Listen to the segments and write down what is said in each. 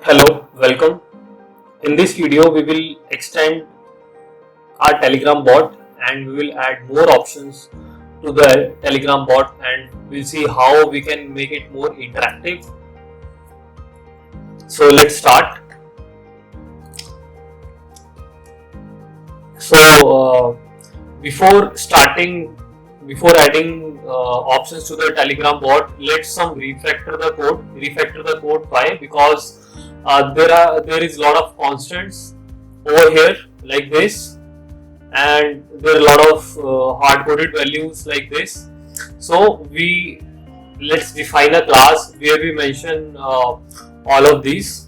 Hello, welcome. In this video, we will extend our Telegram bot and we will add more options to the Telegram bot and we'll see how we can make it more interactive. So let's start. So before starting, before adding options to the Telegram bot, let's refactor the code. Why? Because there is a lot of constants over here like this, and there are a lot of hard-coded values like this. So let's define a class where we mention all of these,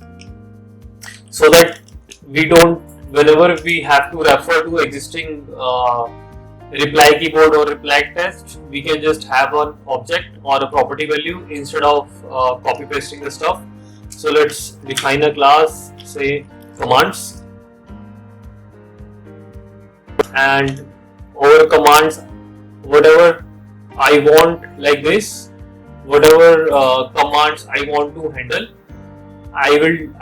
so that we don't, whenever we have to refer to existing reply keyboard or reply text, we can just have an object or a property value instead of copy pasting the stuff. So let's define a class, say commands, and over commands, whatever I want, like this, whatever commands I want to handle, I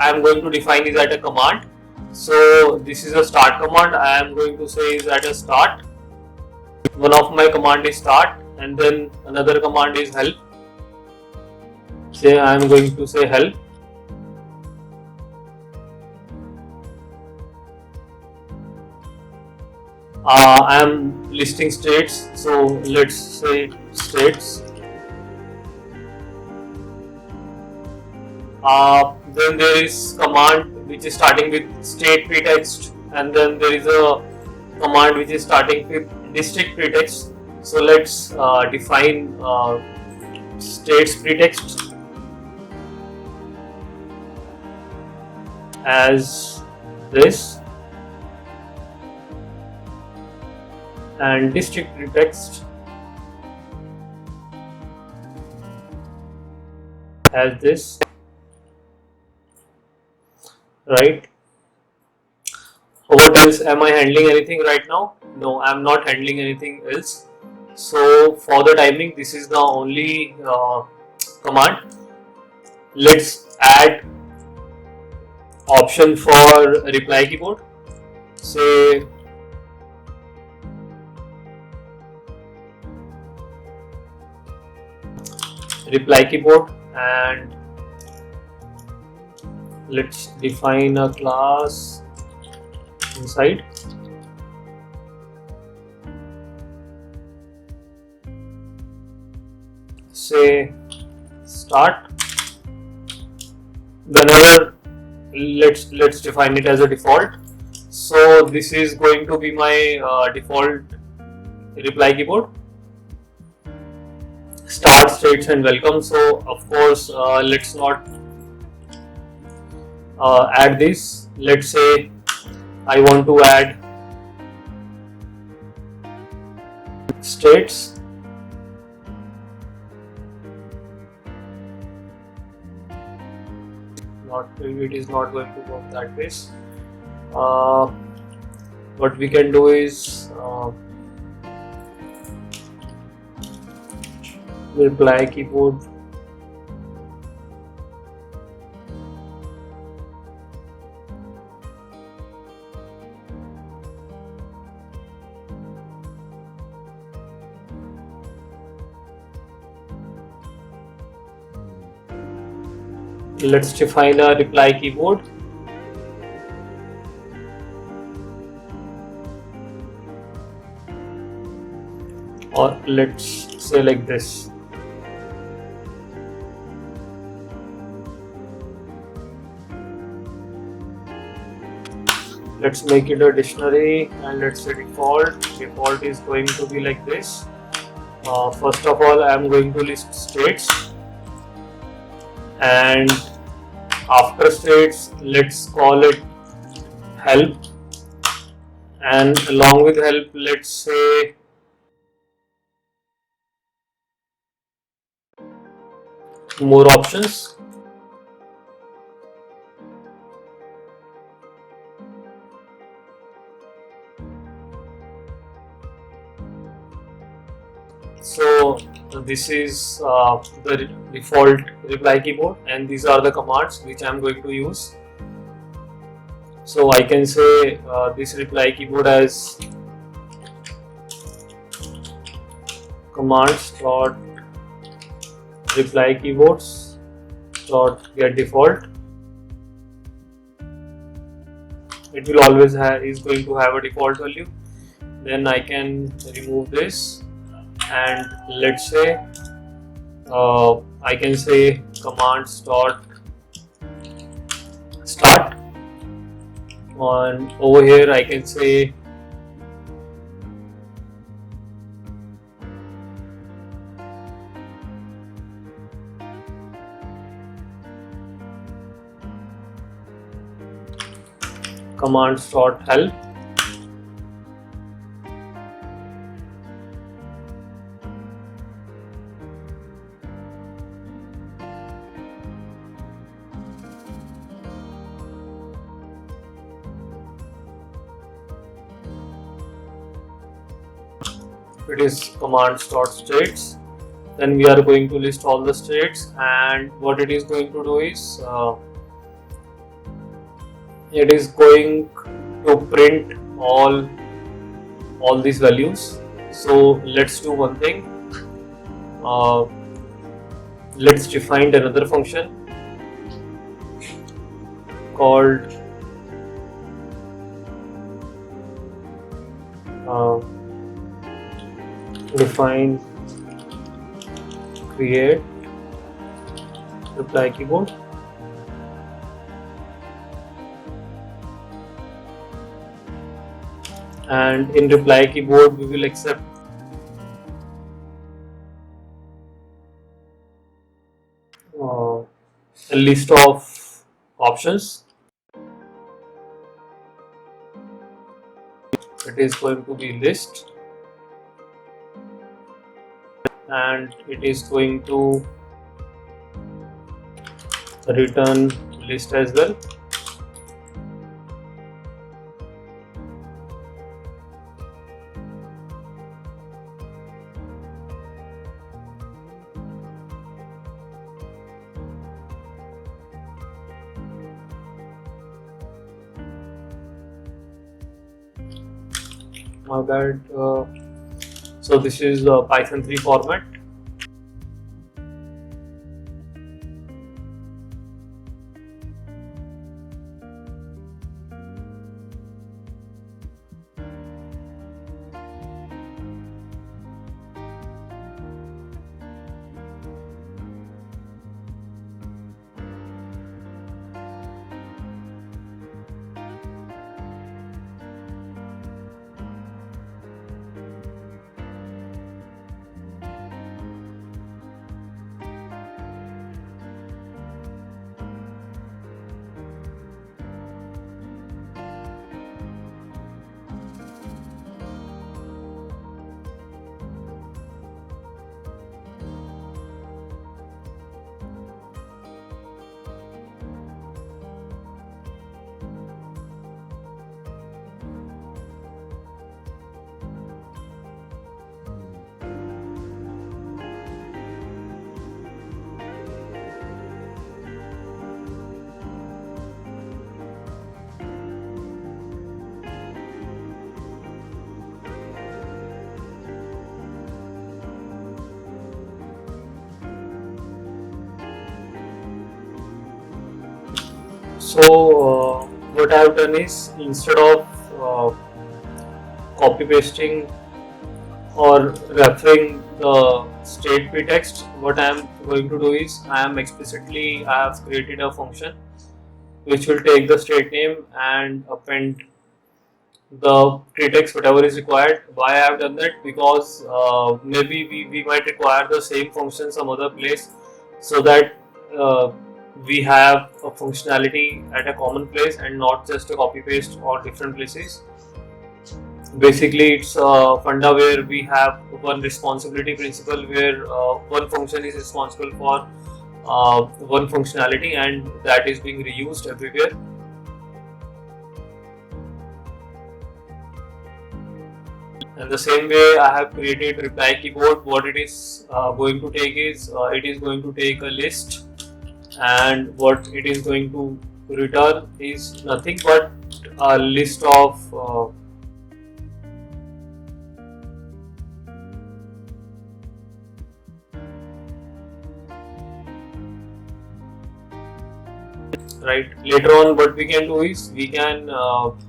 am going to define is at a command. So this is a start command. I am going to say is at a start. One of my command is start, and then another command is help. Say I am going to say help. I am listing states, so let's say states. Then there is command which is starting with state pretext, and then there is a command which is starting with district pretext. So let's define states pretext as this, and district pretext as this, right? What else? Am I handling anything right now? No, I am not handling anything else. So for the timing, this is the only command. Let's add option for reply keyboard. Say reply keyboard, and let's define a class inside. Say start. Whenever let's define it as a default. So this is going to be my default reply keyboard. Start, states, and welcome. So of course, let's not add this. Let's say I want to add states. It is not going to work that way. What we can do is reply keyboard let's define a reply keyboard. Or let's say like this. Let's make it a dictionary, and let's say default. Default is going to be like this. First of all, I am going to list states, and after states, let's call it help, and along with help, let's say more options. So this is the default reply keyboard, and these are the commands which I am going to use. So I can say this reply keyboard as commands dot reply keyboards dot get default. It will always is going to have a default value. Then I can remove this, and let's say I can say commands dot start. On over here I can say commands dot help. It is commands dot states. Then we are going to list all the states, and what it is going to do is it is going to print all these values. So let's do one thing. Let's define another function called define create reply keyboard. And in reply keyboard we will accept a list of options. It is going to be list, and it is going to return list as well. Now that so this is the Python 3 format. So what I have done is, instead of copy pasting or referring the state pretext, what I am going to do is I have created a function which will take the state name and append the pretext whatever is required. Why I have done that? Because maybe we might require the same function some other place, so that we have a functionality at a common place and not just a copy paste or different places. Basically, it's a funda where we have one responsibility principle, where one function is responsible for one functionality, and that is being reused everywhere. And the same way I have created reply keyboard. What it is going to take is it is going to take a list, and what it is going to return is nothing but a list of right. Later on, what we can do is we can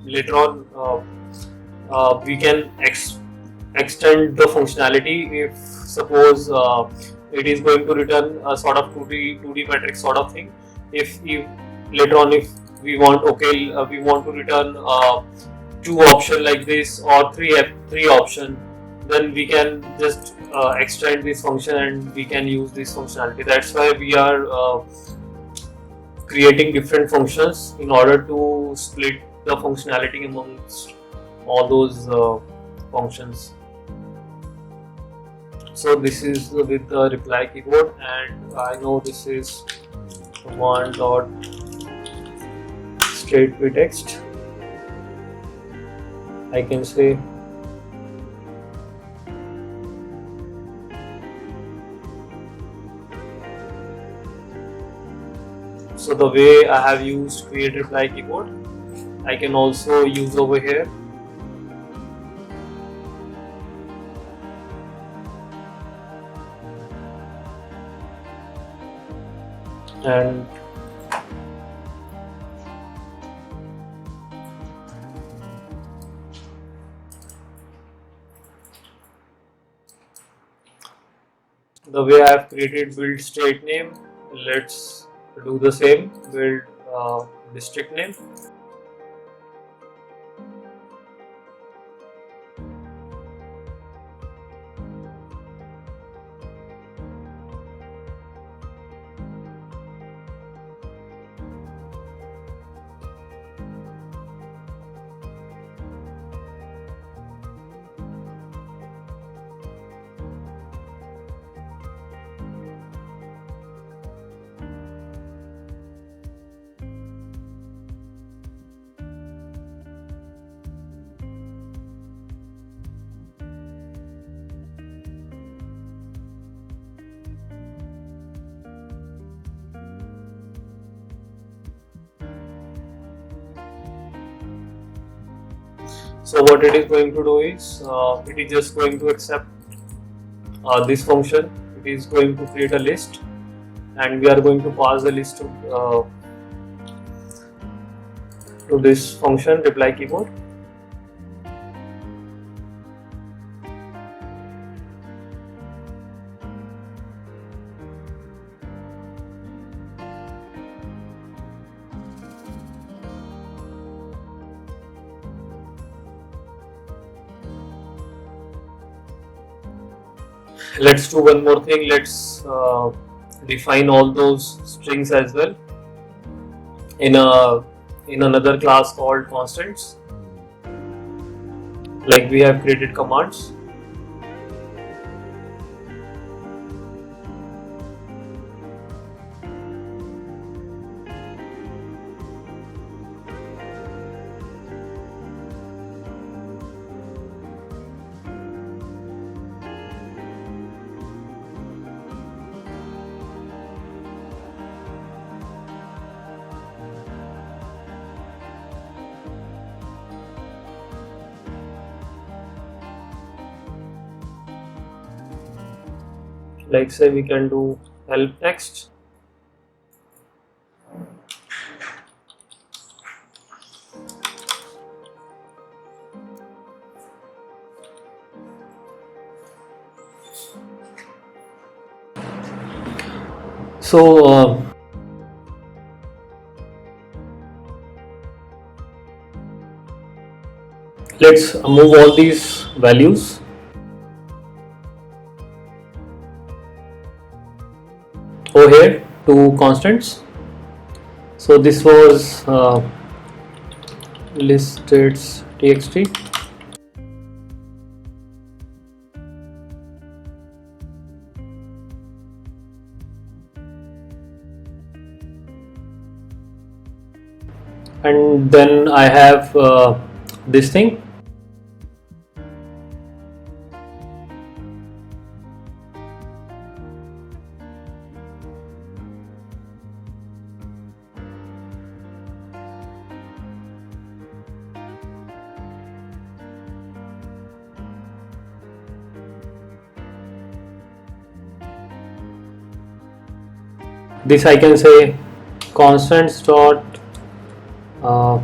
later on we can extend the functionality. If suppose it is going to return a sort of 2D matrix sort of thing. If later on, if we want, okay, we want to return two option like this, or three option, then we can just extend this function and we can use this functionality. That's why we are creating different functions in order to split the functionality amongst all those functions. So this is with the reply keyboard, and I know this is command dot state with text. I can say so. The way I have used create reply keyboard, I can also use over here. And the way I have created build state name, let's do the same. Build district name. So what it is going to do is it is just going to accept this function. It is going to create a list, and we are going to pass the list to this function reply keyboard. Let's do one more thing. Let's define all those strings as well in another class called constants. Like we have created commands. Like say we can do help text. So let's move all these values over here to constants. So this was list_states_txt. And then I have this thing. this I can say constants dot uh,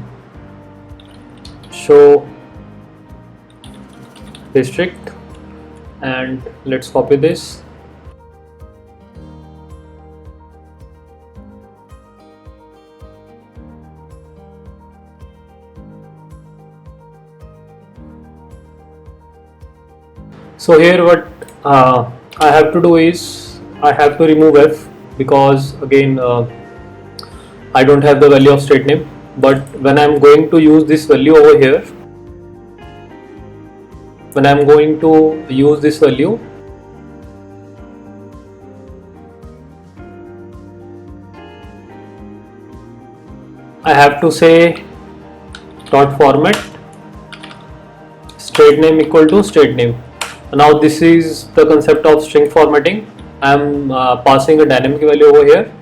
show district, and let's copy this. So here what I have to do is I have to remove f, because again I don't have the value of state name, but when I'm going to use this value over here, when I'm going to use this value, I have to say dot format state name equal to state name. Now this is the concept of string formatting. I'm passing a dynamic value over here.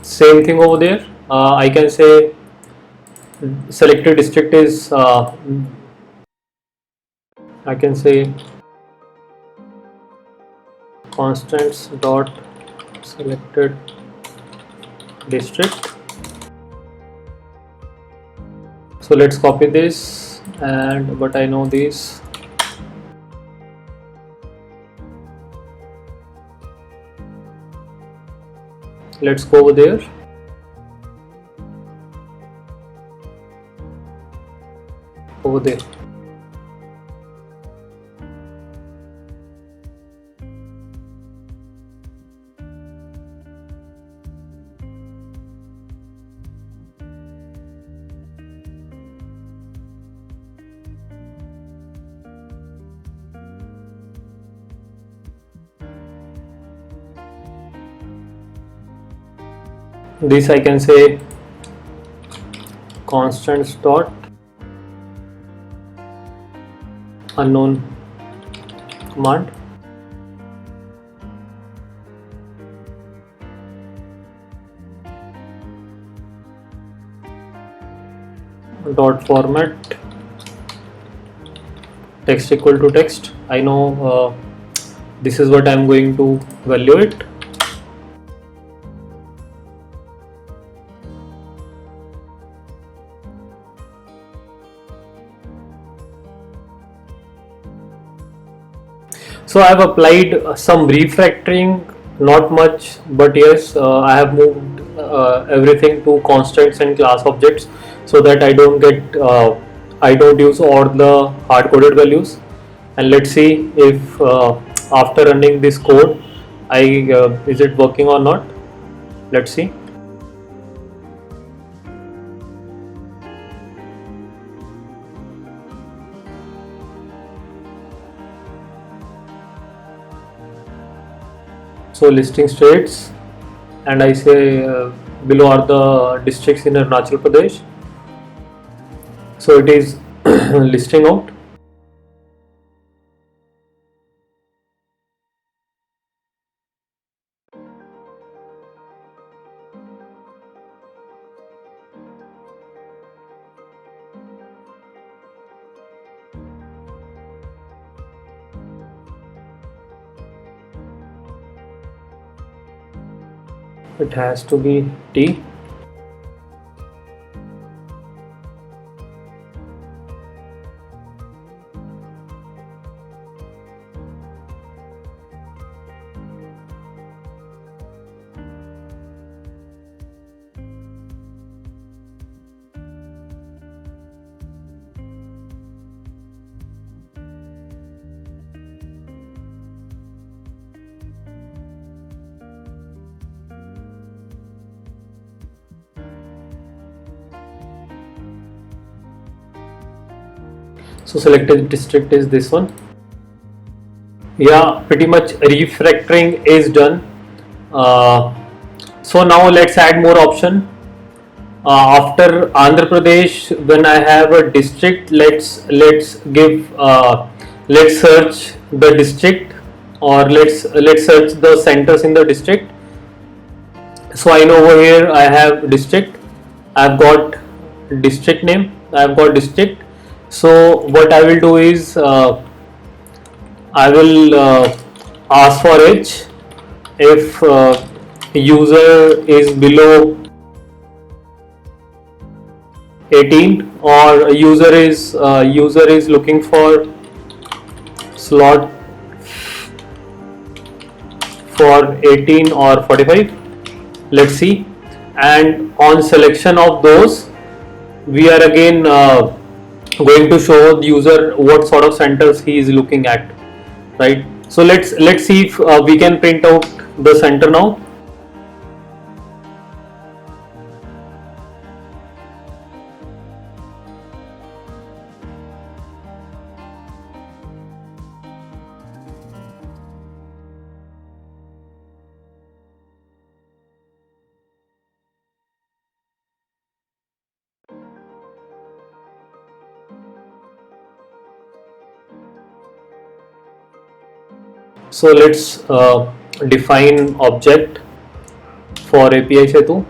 Same thing over there. I can say selected district is I can say constants dot selected district. So let's copy this, and but I know this. Let's go over there. Over there. This I can say constants dot unknown command dot format text equal to text. I know this is what I'm going to value it. So I have applied some refactoring, not much, but yes, I have moved everything to constants and class objects, so that I don't use all the hard coded values. And let's see if after running this code, is it working or not. Let's see. So listing states, and I say below are the districts in Arunachal Pradesh. So it is listing out. It has to be T. So selected district is this one. Yeah, pretty much refactoring is done. So now let's add more option. After Andhra Pradesh, when I have a district, let's search the district, or let's search the centers in the district. So I know over here I have district, I've got district name, I've got district. So what I will do is I will ask for H if user is below 18, or user is looking for slot for 18 or 45. Let's see. And on selection of those, we are again going to show the user what sort of centers he is looking at, right? So let's see if we can print out the center now. So let's define object for API Setu.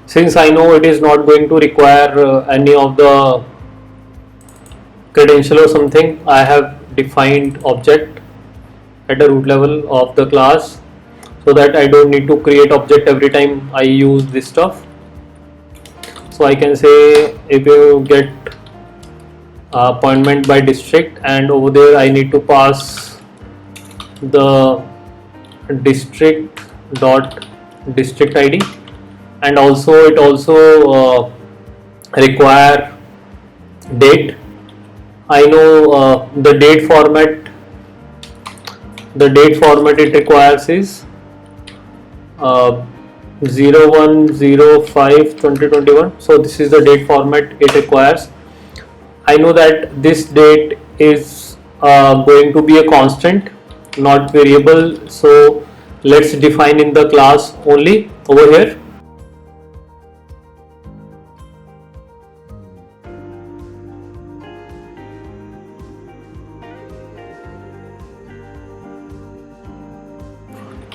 Since I know it is not going to require any of the credential or something, I have defined object at a root level of the class, so that I don't need to create object every time I use this stuff. So I can say if you get appointment by district, and over there I need to pass the district dot district ID, and also it also require date. I know the date format it requires is 01/05/2021. So this is the date format it requires. I know that this date is going to be a constant, not variable, so let's define in the class only over here.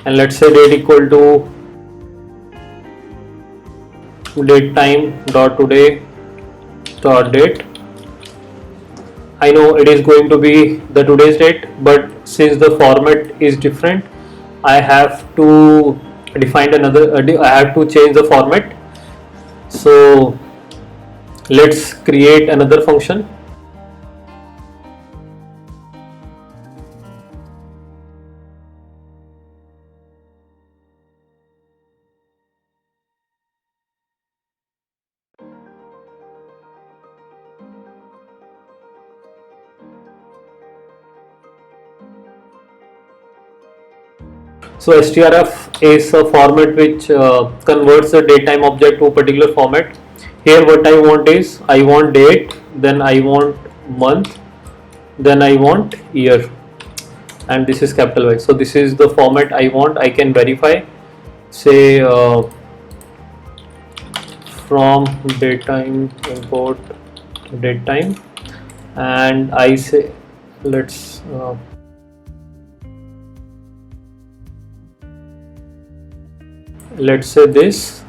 And let's say date equal to date time dot today dot date. I know it is going to be the today's date, but since the format is different, I have to define another. I have to change the format. So let's create another function. So strf is a format which converts the datetime object to a particular format. Here what I want is, I want date, then I want month, then I want year, and this is capital Y. So this is the format I want. I can verify, say from datetime import datetime, and I say let's say this.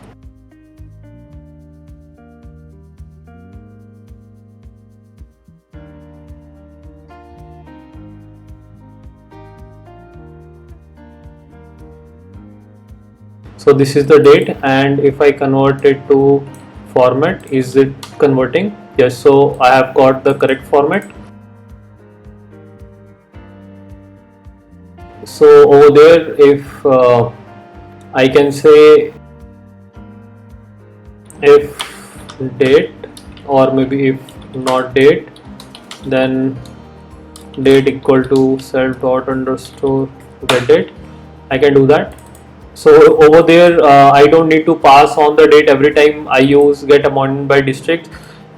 So this is the date, and if I convert it to format, is it converting? Yes, so I have got the correct format. So over there, if I can say if date, or maybe if not date, then date equal to self dot underscore get date. I can do that. So over there I don't need to pass on the date every time I use get appointment by district,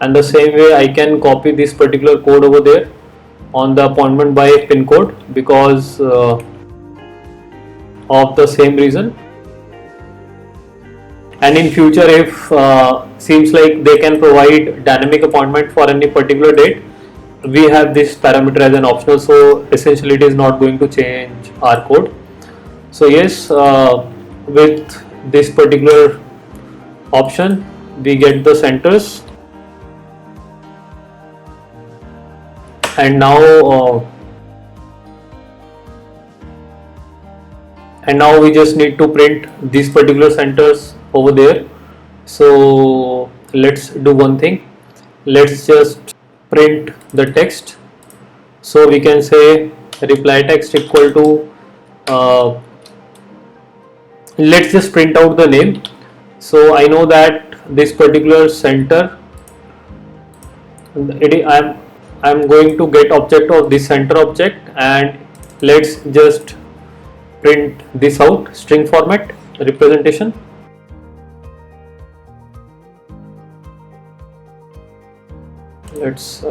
and the same way I can copy this particular code over there on the appointment by pin code, because of the same reason. And in future, if seems like they can provide dynamic appointment for any particular date, we have this parameter as an optional, so essentially it is not going to change our code. So yes, with this particular option we get the centers, and now we just need to print these particular centers over there. So let's do one thing, let's just print the text. So we can say reply text equal to let's just print out the name. So I know that this particular center, I'm going to get object of this center object, and let's just print this out, string format representation. Let's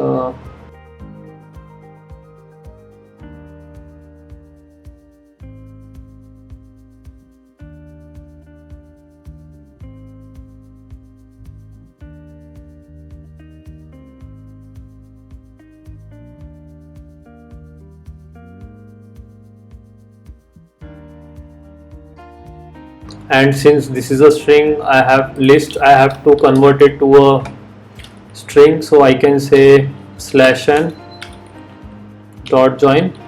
and since this is a string, I have list, I have to convert it to a string. So I can say /n dot join.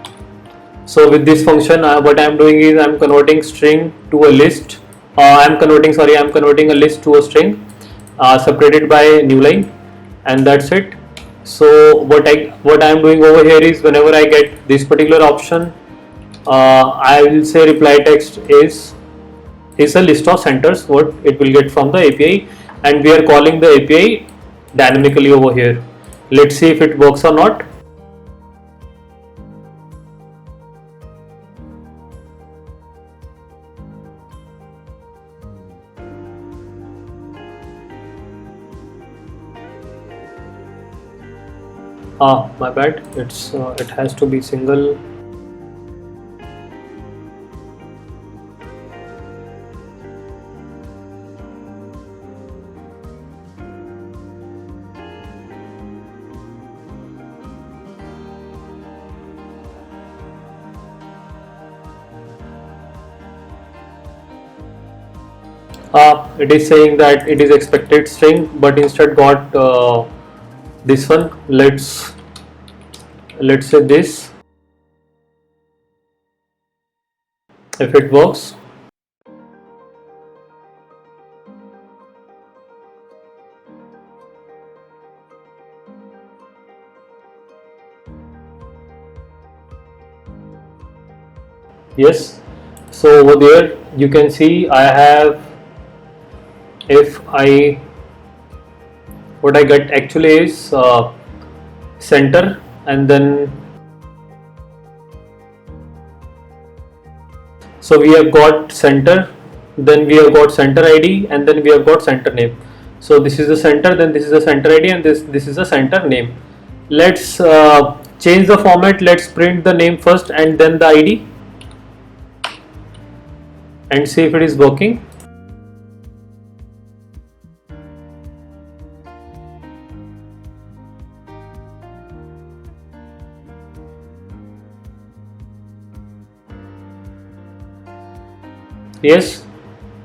So with this function, what I am doing is I am converting string to a list. I'm converting a list to a string separated by new line, and that's it. So what I am doing over here is, whenever I get this particular option, I will say reply text is a list of centers what it will get from the API, and we are calling the API dynamically over here. Let's see if it works or not. My bad, it has to be single. It is saying that it is expected string, but instead got this one. Let's say this, if it works. Yes, so over there you can see I have, what I get actually is center, and then so we have got center, then we have got center ID, and then we have got center name. So this is the center, then this is the center ID, and this is the center name. Let's change the format. Let's print the name first and then the ID, and see if it is working. Yes,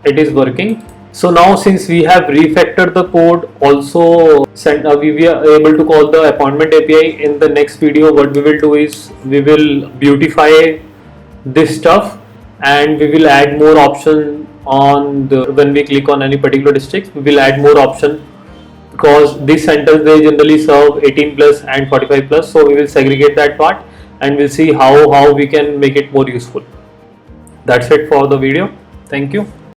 it is working. So now, since we have refactored the code, also we are able to call the appointment API. In the next video, what we will do is we will beautify this stuff, and we will add more option on when we click on any particular district, we will add more option, because these centers, they generally serve 18 plus and 45 plus. So we will segregate that part, and we'll see how we can make it more useful. That's it for the video. Thank you.